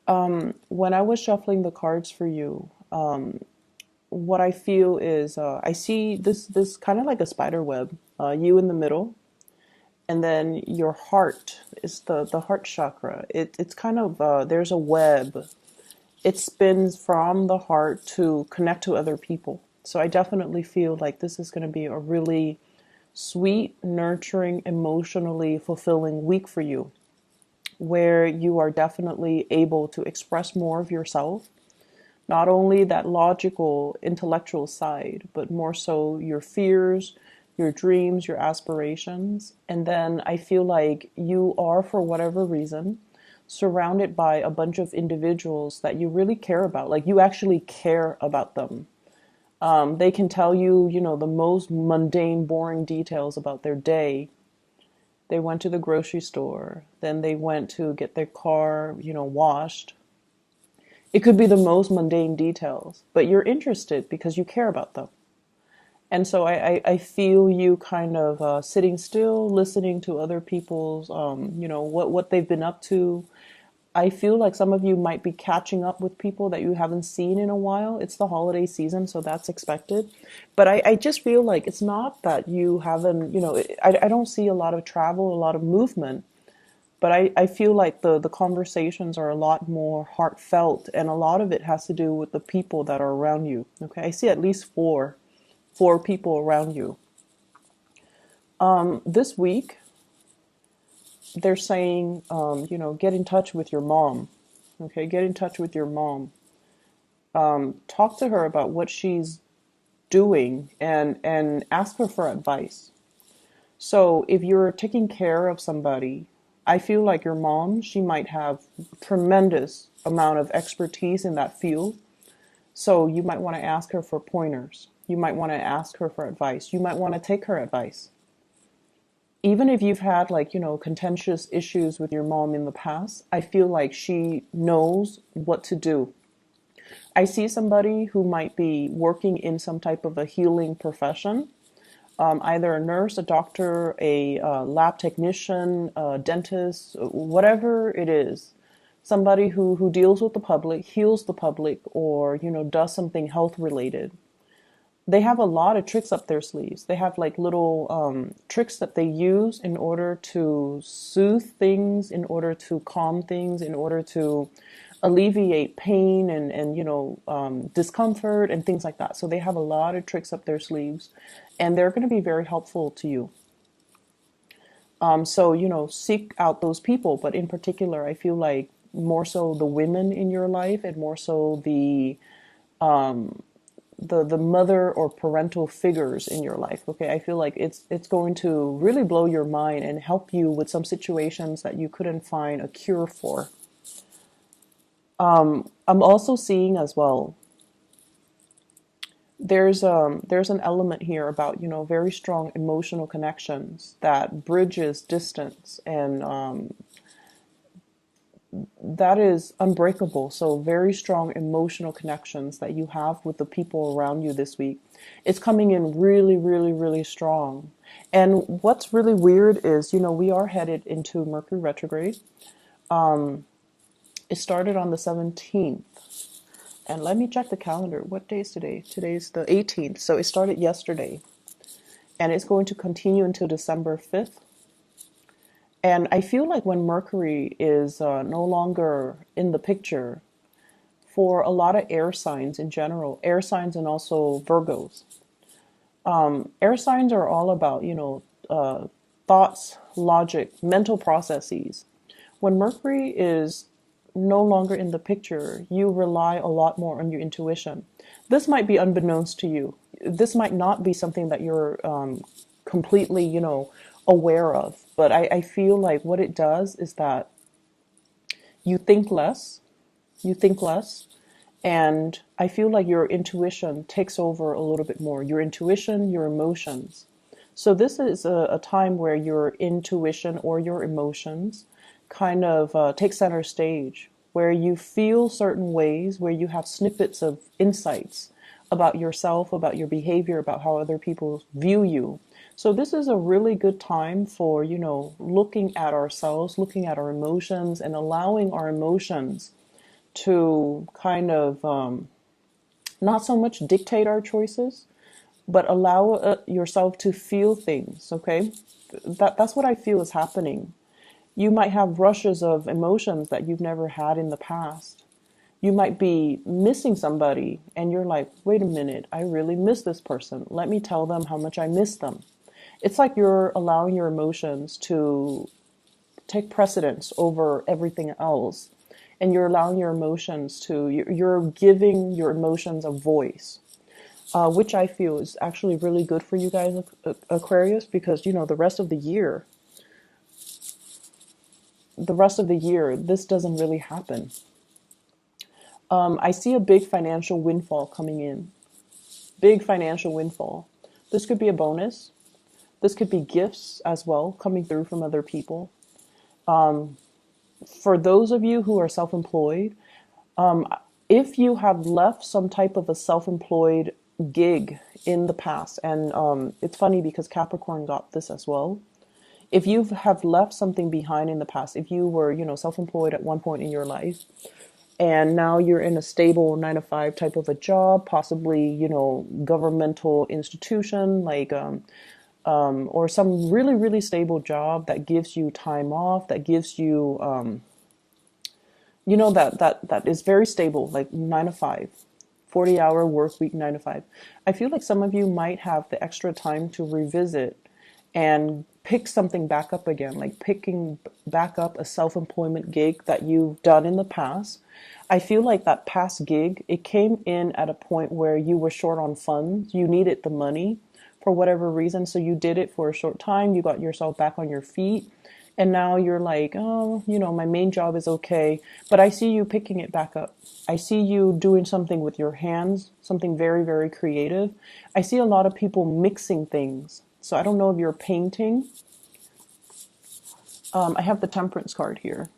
When I was shuffling the cards for you, what I feel is I see this kind of like a spider web, you in the middle, and then your heart is the heart chakra. It's kind of there's a web. It spins from the heart to connect to other people. So I definitely feel like this is going to be a really sweet, nurturing, emotionally fulfilling week for you, where you are definitely able to express more of yourself, not only that logical, intellectual side, but more so your fears, your dreams, your aspirations. And then I feel like you are, for whatever reason, surrounded by a bunch of individuals that you really care about. Like you actually care about them. They can tell you, the most mundane, boring details about their day. They went to the grocery store, then they went to get their car, washed. It could be the most mundane details, but you're interested because you care about them. And so I feel you kind of sitting still, listening to other people's, what they've been up to. I feel like some of you might be catching up with people that you haven't seen in a while. It's the holiday season, so that's expected. But I just feel like it's not that you haven't, I don't see a lot of travel, a lot of movement. But I feel like the conversations are a lot more heartfelt, and a lot of it has to do with the people that are around you. Okay, I see at least four people around you. This week, they're saying, get in touch with your mom. Okay, get in touch with your mom. Talk to her about what she's doing and ask her for advice. So if you're taking care of somebody, I feel like your mom, she might have tremendous amount of expertise in that field. So you might want to ask her for pointers. You might want to ask her for advice. You might want to take her advice. Even if you've had like, contentious issues with your mom in the past, I feel like she knows what to do. I see somebody who might be working in some type of a healing profession, either a nurse, a doctor, a lab technician, a dentist, whatever it is. Somebody who deals with the public, heals the public, or, does something health related. They have a lot of tricks up their sleeves. They have like little tricks that they use in order to soothe things, in order to calm things, in order to alleviate pain and discomfort and things like that. So they have a lot of tricks up their sleeves, and they're going to be very helpful to you. So seek out those people, but in particular, I feel like more so the women in your life, and more so the mother or parental figures in your life. Okay, I feel like it's going to really blow your mind and help you with some situations that you couldn't find a cure for. I'm also seeing as well, there's an element here about very strong emotional connections that bridges distance, and that is unbreakable. So very strong emotional connections that you have with the people around you this week. It's coming in really, really, really strong. And what's really weird is, we are headed into Mercury retrograde. It started on the 17th. And let me check the calendar. What day is today? Today's the 18th. So it started yesterday. And it's going to continue until December 5th. And I feel like when Mercury is no longer in the picture, for a lot of air signs in general, air signs and also Virgos, air signs are all about, thoughts, logic, mental processes. When Mercury is no longer in the picture, you rely a lot more on your intuition. This might be unbeknownst to you. This might not be something that you're completely, aware of. But I feel like what it does is that you think less, you think less, and I feel like your intuition takes over a little bit more. Your intuition, your emotions. So this is a time where your intuition or your emotions kind of take center stage, where you feel certain ways, where you have snippets of insights about yourself, about your behavior, about how other people view you. So this is a really good time for, looking at ourselves, looking at our emotions, and allowing our emotions to kind of not so much dictate our choices, but allow yourself to feel things, okay? That's what I feel is happening. You might have rushes of emotions that you've never had in the past. You might be missing somebody and you're like, wait a minute, I really miss this person. Let me tell them how much I miss them. It's like you're allowing your emotions to take precedence over everything else. And you're allowing your emotions to, you're giving your emotions a voice, which I feel is actually really good for you guys, Aquarius, because, you know, the rest of the year, this doesn't really happen. I see a big financial windfall coming in. Big financial windfall. This could be a bonus. This could be gifts as well coming through from other people. For those of you who are self-employed, if you have left some type of a self-employed gig in the past, and it's funny because Capricorn got this as well. If you have left something behind in the past, if you were, you know, self-employed at one point in your life, and now you're in a stable 9 to 5 type of a job, possibly, you know, governmental institution, like or some really, really stable job that gives you time off, that gives you, you know, that is very stable, like 9 to 5, 40-hour work week, 9 to 5. I feel like some of you might have the extra time to revisit and pick something back up again, like picking back up a self-employment gig that you've done in the past. I feel like that past gig, it came in at a point where you were short on funds, you needed the money for whatever reason, so you did it for a short time, you got yourself back on your feet, and now you're like, oh, you know, my main job is okay, but I see you picking it back up. I see you doing something with your hands, something very, very creative. I see a lot of people mixing things. So I don't know if you're painting. I have the Temperance card here.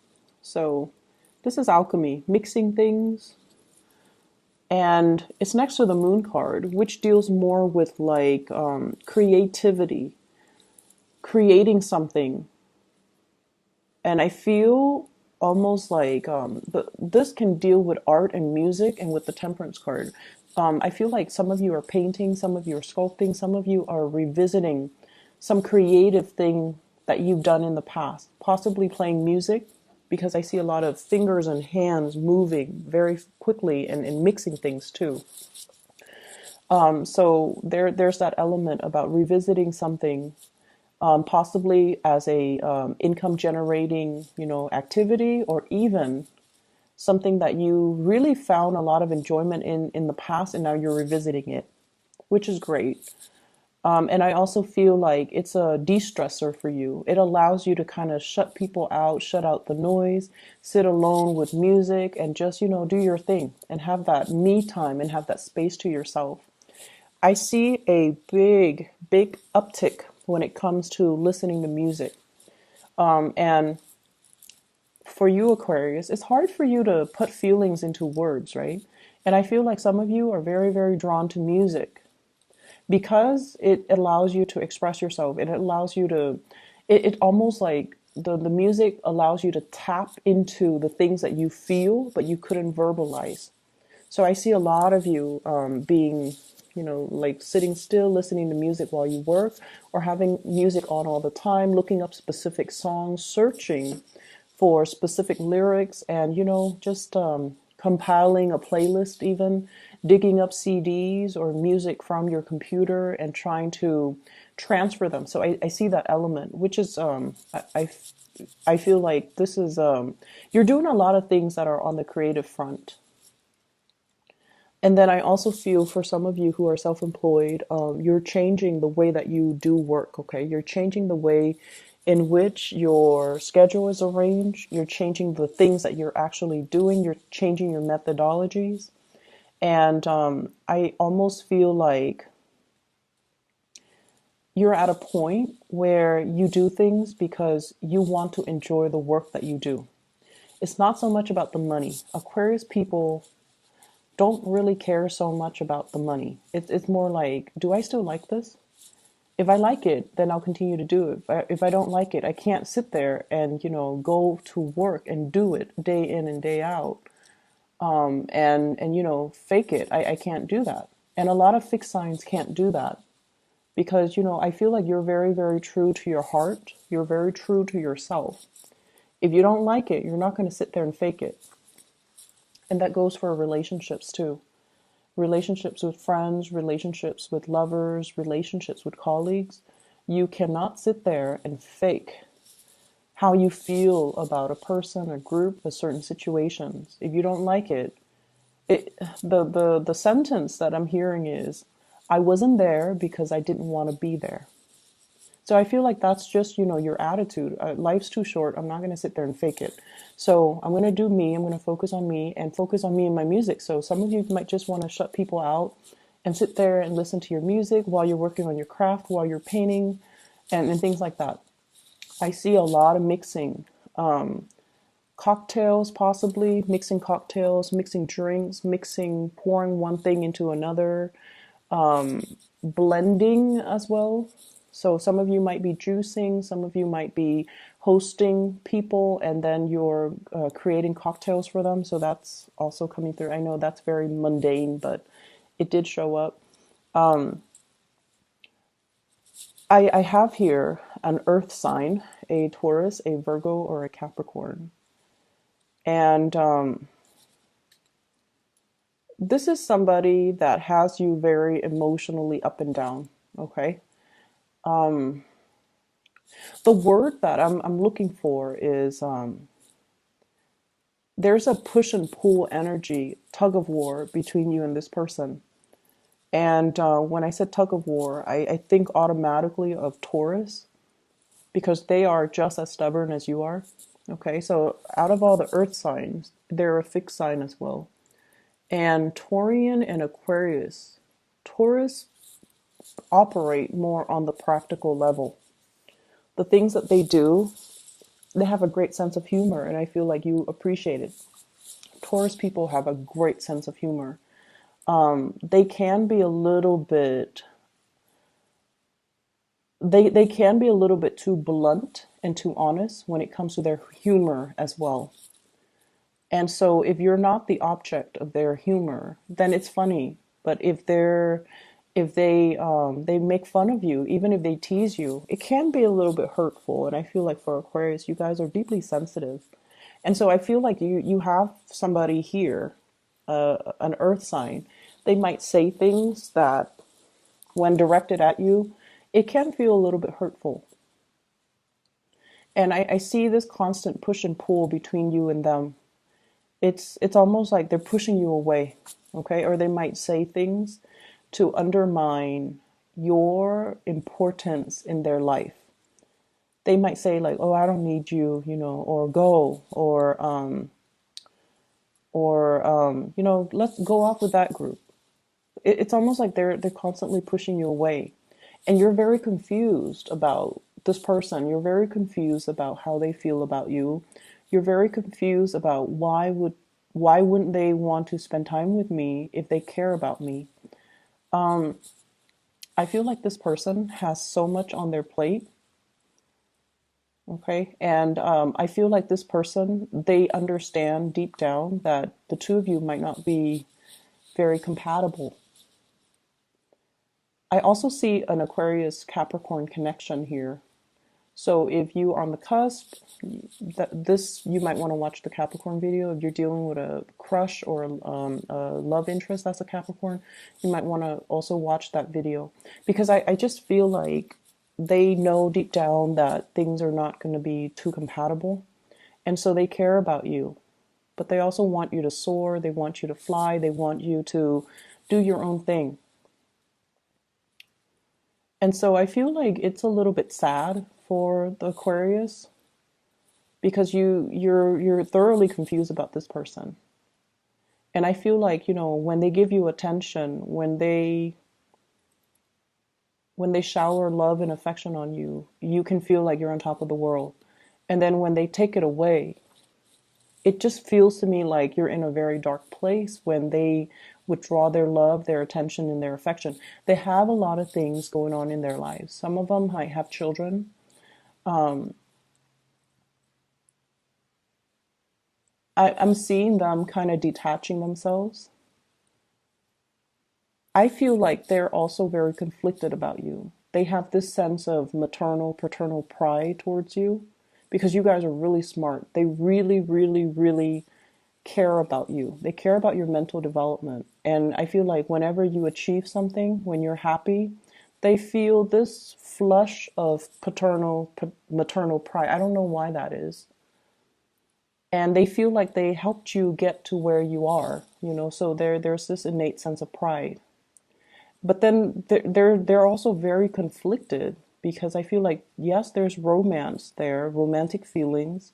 So this is alchemy, mixing things. And it's next to the Moon card, which deals more with like creativity, creating something. And I feel almost like this can deal with art and music, and with the Temperance card. I feel like some of you are painting, some of you are sculpting, some of you are revisiting some creative thing that you've done in the past, possibly playing music, because I see a lot of fingers and hands moving very quickly and mixing things too. So there's that element about revisiting something, possibly as a income generating, you know, activity, or even something that you really found a lot of enjoyment in the past, and now you're revisiting it, which is great. And I also feel like it's a de-stressor for you. It allows you to kind of shut people out, shut out the noise, sit alone with music, and just, you know, do your thing and have that me time and have that space to yourself. I see a big, big uptick when it comes to listening to music. And for you, Aquarius, it's hard for you to put feelings into words, right? And I feel like some of you are very, very drawn to music because it allows you to express yourself. It allows you to, it almost like the music allows you to tap into the things that you feel, but you couldn't verbalize. So I see a lot of you being, you know, like sitting still, listening to music while you work, or having music on all the time, looking up specific songs, searching for specific lyrics, and, you know, just compiling a playlist, even digging up CDs or music from your computer and trying to transfer them. So I see that element, which is, I feel like this is, you're doing a lot of things that are on the creative front. And then I also feel for some of you who are self-employed, you're changing the way that you do work, okay? You're changing the way in which your schedule is arranged. You're changing the things that you're actually doing. You're changing your methodologies. And I almost feel like you're at a point where you do things because you want to enjoy the work that you do. It's not so much about the money. Aquarius people don't really care so much about the money. It's more like, do I still like this? If I like it, then I'll continue to do it. If I don't like it, I can't sit there and, you know, go to work and do it day in and day out. and fake it. I can't do that. And a lot of fixed signs can't do that because, I feel like you're very, very true to your heart. You're very true to yourself. If you don't like it, you're not going to sit there and fake it. And that goes for relationships too. Relationships with friends, relationships with lovers, relationships with colleagues. You cannot sit there and fake how you feel about a person, a group, a certain situations. If you don't like it, the sentence that I'm hearing is, I wasn't there because I didn't want to be there. So I feel like that's just, your attitude. Life's too short. I'm not going to sit there and fake it. So I'm going to do me. I'm going to focus on me and focus on me and my music. So some of you might just want to shut people out and sit there and listen to your music while you're working on your craft, while you're painting, and things like that. I see a lot of mixing. Cocktails, possibly mixing cocktails, mixing drinks, pouring one thing into another, blending as well. So some of you might be juicing, some of you might be hosting people, and then you're creating cocktails for them. So that's also coming through. I know that's very mundane, but it did show up. I have here an earth sign, a Taurus, a Virgo, or a Capricorn. And this is somebody that has you very emotionally up and down, okay? The word that I'm looking for is there's a push and pull energy, tug of war between you and this person. And when I said tug of war, I think automatically of Taurus because they are just as stubborn as you are. Okay, so out of all the earth signs, they're a fixed sign as well. And Taurian and Aquarius, Taurus operate more on the practical level. The things that they do, they have a great sense of humor, and I feel like you appreciate it. Taurus people have a great sense of humor. They can be a little bit, they can be a little bit too blunt and too honest when it comes to their humor as well. And so if you're not the object of their humor, then it's funny. But if they make fun of you, even if they tease you, it can be a little bit hurtful. And I feel like for Aquarius, you guys are deeply sensitive. And so I feel like you have somebody here, an earth sign. They might say things that when directed at you, it can feel a little bit hurtful. And I see this constant push and pull between you and them. It's almost like they're pushing you away, okay? Or they might say things to undermine your importance in their life. They might say like, "Oh, I don't need you," or "Go," or let's go off with that group. It's almost like they're constantly pushing you away, and you're very confused about this person. You're very confused about how they feel about you. You're very confused about why wouldn't they want to spend time with me if they care about me? I feel like this person has so much on their plate, okay? And I feel like this person, they understand deep down that the two of you might not be very compatible. I also see an Aquarius Capricorn connection here. So if you are on the cusp, you might want to watch the Capricorn video. If you're dealing with a crush or a love interest that's a Capricorn, you might want to also watch that video because I just feel like they know deep down that things are not going to be too compatible, and so they care about you, but they also want you to soar. They want you to fly. They want you to do your own thing. And so I feel like it's a little bit sad for the Aquarius because you're thoroughly confused about this person. And I feel like, when they give you attention, when they shower love and affection on you, you can feel like you're on top of the world. And then when they take it away, it just feels to me like you're in a very dark place when they withdraw their love, their attention, and their affection. They have a lot of things going on in their lives. Some of them might have children. I'm seeing them kind of detaching themselves. I feel like they're also very conflicted about you. They have this sense of maternal, paternal pride towards you because you guys are really smart. They really, really, really care about you. They care about your mental development. And I feel like whenever you achieve something, when you're happy, they feel this flush of maternal pride. I don't know why that is. And they feel like they helped you get to where you are, so there's this innate sense of pride. But then they're also very conflicted because I feel like yes, there's romance there, romantic feelings,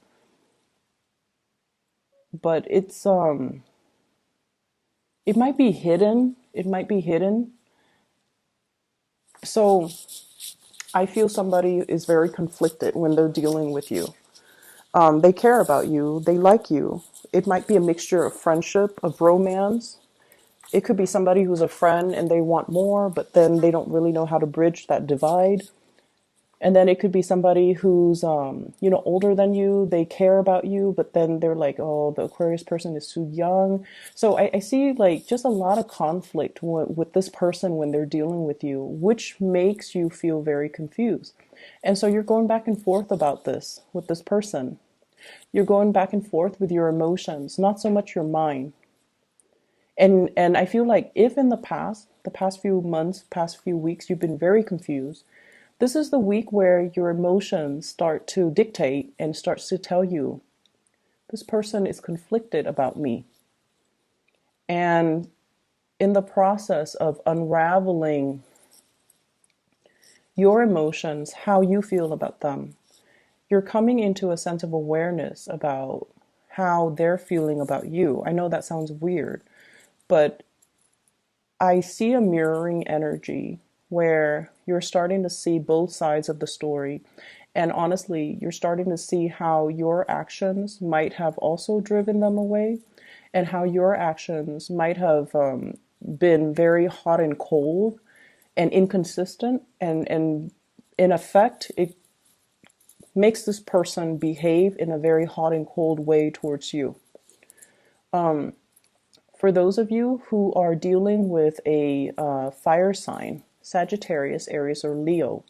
but it might be hidden. It might be hidden. So I feel somebody is very conflicted when they're dealing with you. They care about you. They like you. It might be a mixture of friendship, of romance. It could be somebody who's a friend and they want more, but then they don't really know how to bridge that divide. And then it could be somebody who's, older than you. They care about you, but then they're like, oh, the Aquarius person is too young. So I see like just a lot of conflict with this person when they're dealing with you, which makes you feel very confused. And so you're going back and forth about this with this person. You're going back and forth with your emotions, not so much your mind. And I feel like if in the past few months, past few weeks, you've been very confused, this is the week where your emotions start to dictate and starts to tell you, this person is conflicted about me. And in the process of unraveling your emotions, how you feel about them, you're coming into a sense of awareness about how they're feeling about you. I know that sounds weird, but I see a mirroring energy where you're starting to see both sides of the story. And honestly, you're starting to see how your actions might have also driven them away, and how your actions might have been very hot and cold and inconsistent. And in effect, it makes this person behave in a very hot and cold way towards you. For those of you who are dealing with a fire sign, Sagittarius, Aries, or Leo,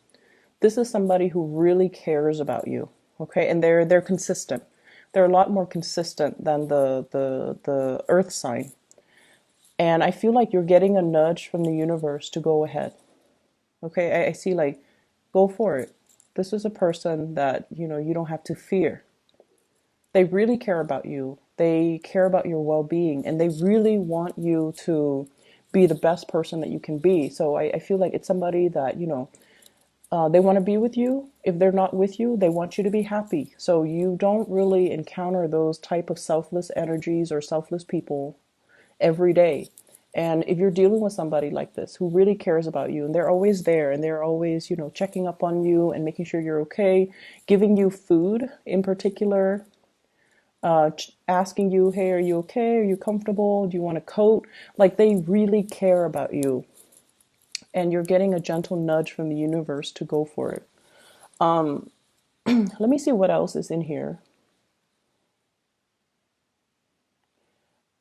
this is somebody who really cares about you. Okay, and they're consistent. They're a lot more consistent than the Earth sign. And I feel like you're getting a nudge from the universe to go ahead. Okay, I see like, go for it. This is a person that you don't have to fear. They really care about you. They care about your well-being, and they really want you to be the best person that you can be. So I feel like it's somebody that, they want to be with you. If they're not with you, they want you to be happy. So you don't really encounter those type of selfless energies or selfless people every day. And if you're dealing with somebody like this who really cares about you, and they're always there, and they're always, checking up on you and making sure you're okay, giving you food in particular, asking you, hey, are you okay? Are you comfortable? Do you want a coat? Like, they really care about you. And you're getting a gentle nudge from the universe to go for it. Let me see what else is in here.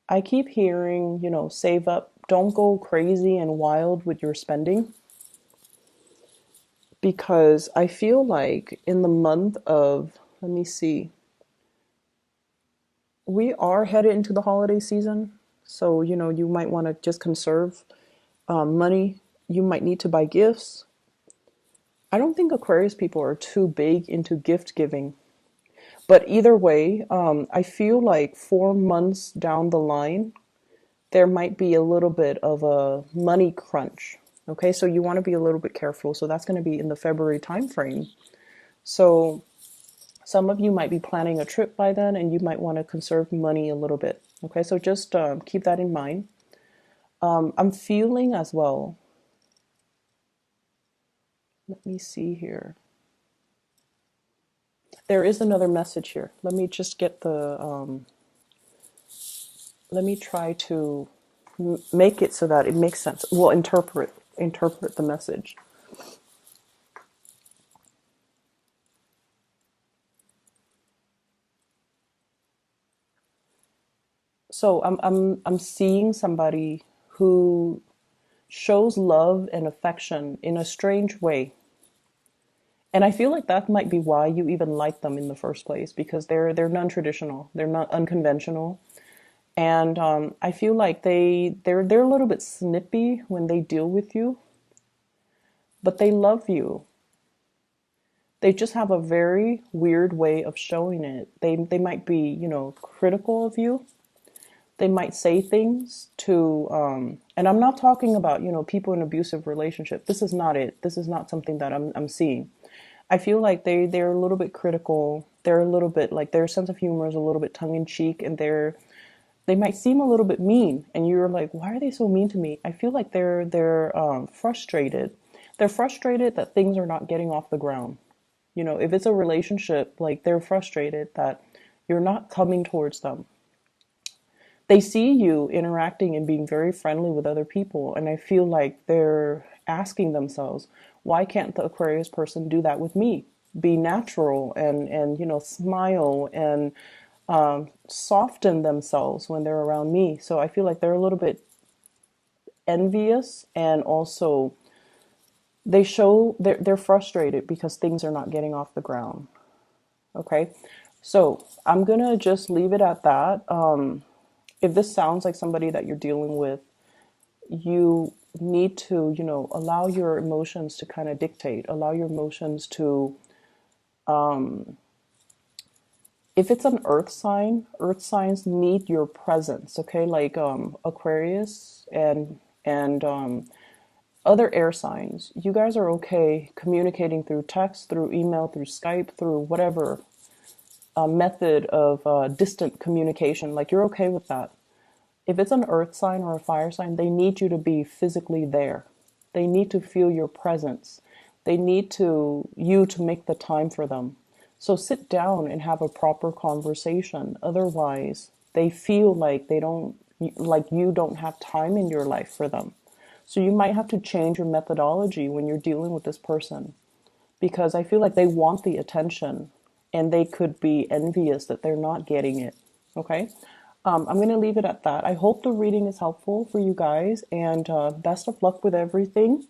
I keep hearing, save up. Don't go crazy and wild with your spending. Because I feel like in the month of, let me see, we are headed into the holiday season. So, you might want to just conserve money. You might need to buy gifts. I don't think Aquarius people are too big into gift giving. But either way, I feel like 4 months down the line, there might be a little bit of a money crunch. Okay, so you want to be a little bit careful. So that's going to be in the February timeframe. So some of you might be planning a trip by then, and you might want to conserve money a little bit. Okay, so just keep that in mind. I'm feeling as well. Let me see here. There is another message here. Let me just get let me try to make it so that it makes sense. We'll interpret the message. So I'm seeing somebody who shows love and affection in a strange way. And I feel like that might be why you even like them in the first place, because they're non-traditional, they're not unconventional, and I feel like they're a little bit snippy when they deal with you, but they love you. They just have a very weird way of showing it. They might be, critical of you. They might say things to, and I'm not talking about, people in abusive relationship. This is not it. This is not something that I'm seeing. I feel like they're a little bit critical. They're a little bit like their sense of humor is a little bit tongue in cheek, and they might seem a little bit mean. And you're like, why are they so mean to me? I feel like they're frustrated. They're frustrated that things are not getting off the ground. If it's a relationship, like they're frustrated that you're not coming towards them. They see you interacting and being very friendly with other people, and I feel like they're asking themselves, why can't the Aquarius person do that with me? Be natural and smile and soften themselves when they're around me. So I feel like they're a little bit envious, and also they're frustrated because things are not getting off the ground. Okay, so I'm gonna just leave it at that. If this sounds like somebody that you're dealing with, you need to, allow your emotions to kind of dictate, allow your emotions to, if it's an earth sign, earth signs need your presence, okay? Like Aquarius and other air signs, you guys are okay communicating through text, through email, through Skype, through whatever method of distant communication. Like you're okay with that. If it's an earth sign or a fire sign, they need you to be physically there. They need to feel your presence. They need you to make the time for them. So sit down and have a proper conversation. Otherwise, they feel like you don't have time in your life for them. So you might have to change your methodology when you're dealing with this person, because I feel like they want the attention and they could be envious that they're not getting it. Okay? I'm going to leave it at that. I hope the reading is helpful for you guys, and best of luck with everything.